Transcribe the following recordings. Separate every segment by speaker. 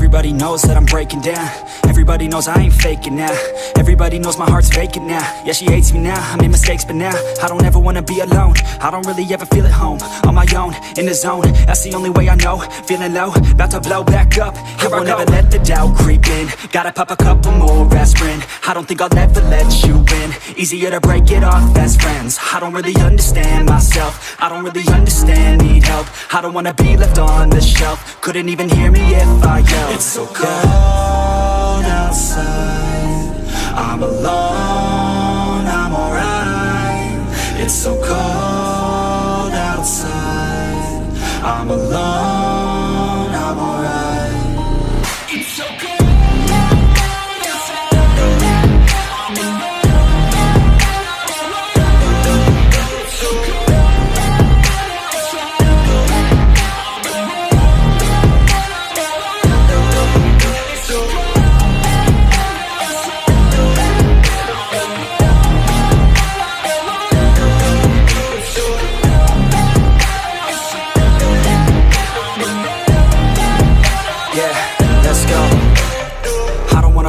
Speaker 1: Everybody knows that I'm breaking down. Everybody knows I ain't faking now. Everybody knows my heart's vacant now. Yeah, she hates me now, I made mistakes but now I don't ever wanna be alone. I don't really ever feel at home. On my own, in the zone, that's the only way I know. Feeling low, about to blow back up. Here I won't ever let the doubt creep in. Gotta pop a couple more aspirin. I don't think I'll ever let you in. Easier to break it off best friends. I don't really understand myself. I don't really understand, need help. I don't wanna be left on the shelf. Couldn't even hear me if I yelled. It's so cold outside, I'm alone, I'm alright. It's so cold outside, I'm alone, I'm alright. It's so cold.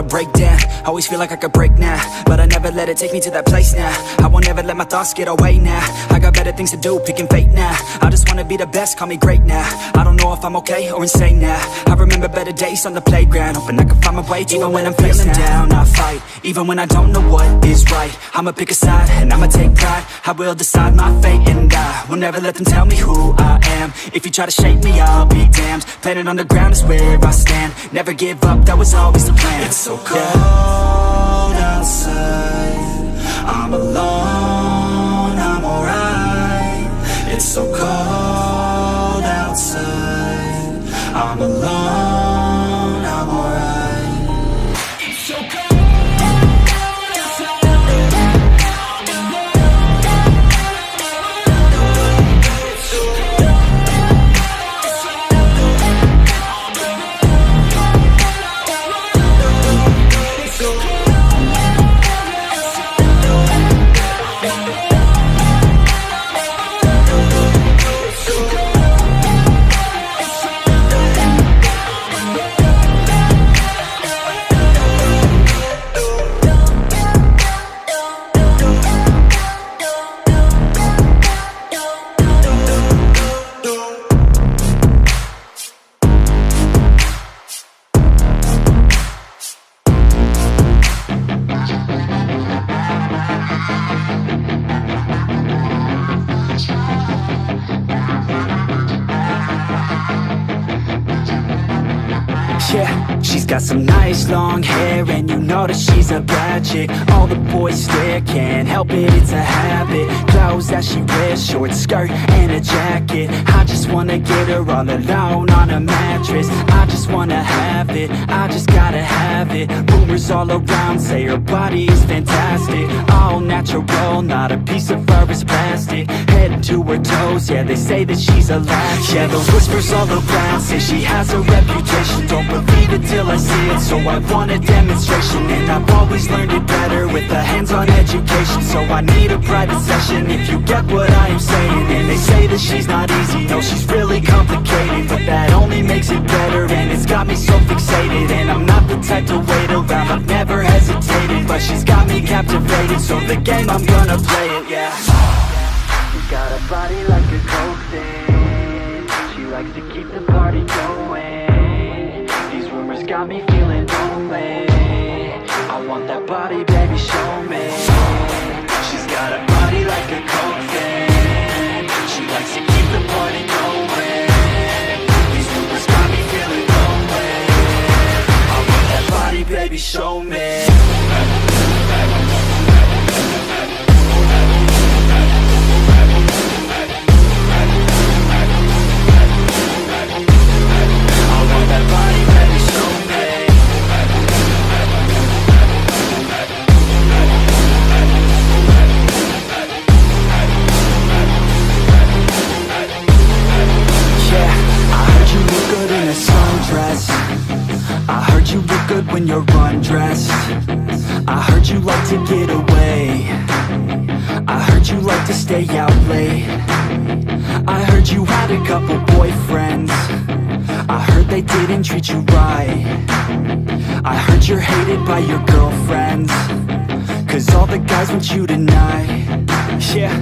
Speaker 1: Break down, always feel like I could break now, but I never let it take me to that place now. I won't ever let my thoughts get away now. I got better things to do, picking fate now. I just wanna be the best, call me great now. I don't know if I'm okay or insane now. I remember better days on the playground, hoping I can find my way to even when I'm feeling down, I fight. Even when I don't know what is right, I'ma pick a side and I'ma take pride. I will decide my fate and I will never let them tell me who I am. If you try to shape me, I'll be damned. Planet on the ground is where I stand. Never give up, that was always the plan. It's so cold outside, I'm alone, I'm alright. It's so cold outside, I'm alone, I'm alright. It's so cold. Yeah, she's got some nice long hair, and you know that she's a bad chick. All the boys stare, can't help it, it's a habit. Clothes that she wears, short skirt and a jacket. I just wanna get her all alone on a mattress. I just wanna have it, I just gotta have it. Rumors all around say her body is fantastic. All natural, not a piece of fur is plastic. Head to her toes, yeah, they say that she's a latch. Yeah, the whispers all around say she has a reputation. Don't believe it till I see it, so I want a demonstration. And I've always learned it better with a hands-on education. So I need a private session if you get what I am saying. And they say that she's not easy, no, she's really complicated. But that only makes it better, and it's got me so fixated. And I'm not the type to wait around, I've never hesitated. But she's got me captivated, so the game, I'm gonna play it, yeah. She's got a body like a coke thing. She likes to keep the party going. These rumors got me feeling lonely. I want that body, baby, show me. She's got a body like a coke thing. She likes to keep the party going. These rumors got me feeling lonely. I want that body, baby, show me. When you're undressed, I heard you like to get away. I heard you like to stay out late. I heard you had a couple boyfriends. I heard they didn't treat you right. I heard you're hated by your girlfriends, 'cause all the guys want you tonight. Yeah,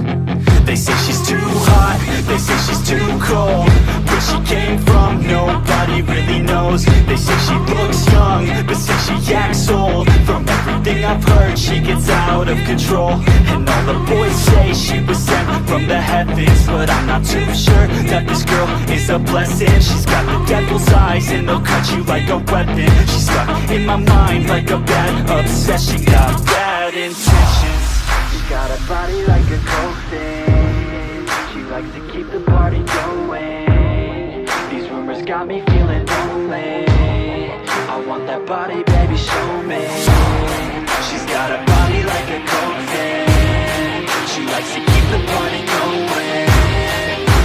Speaker 1: they say she's too hot, they say she's too cold. Where she came from, nobody really knows. They say she looks young, but say she acts old. From everything I've heard, she gets out of control. And all the boys say she was sent from the heavens, but I'm not too sure that this girl is a blessing. She's got the devil's eyes and they'll cut you like a weapon. She's stuck in my mind like a bad obsession. Got bad intentions. She got a body like a coffin. She likes to keep the party going. These rumors got me feeling lonely. I want that body, baby, show me. She's got a body like a coffin. She likes to keep the party going.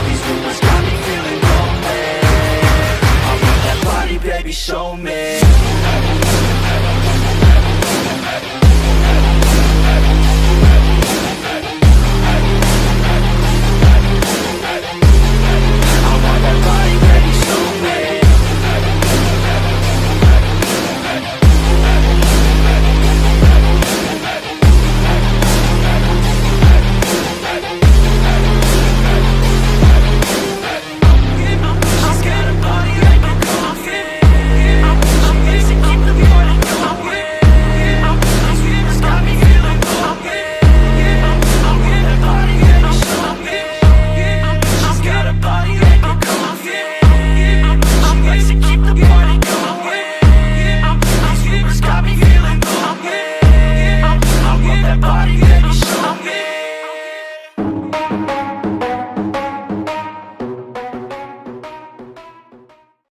Speaker 1: These rumors got me feeling lonely. I want that body, baby, show me.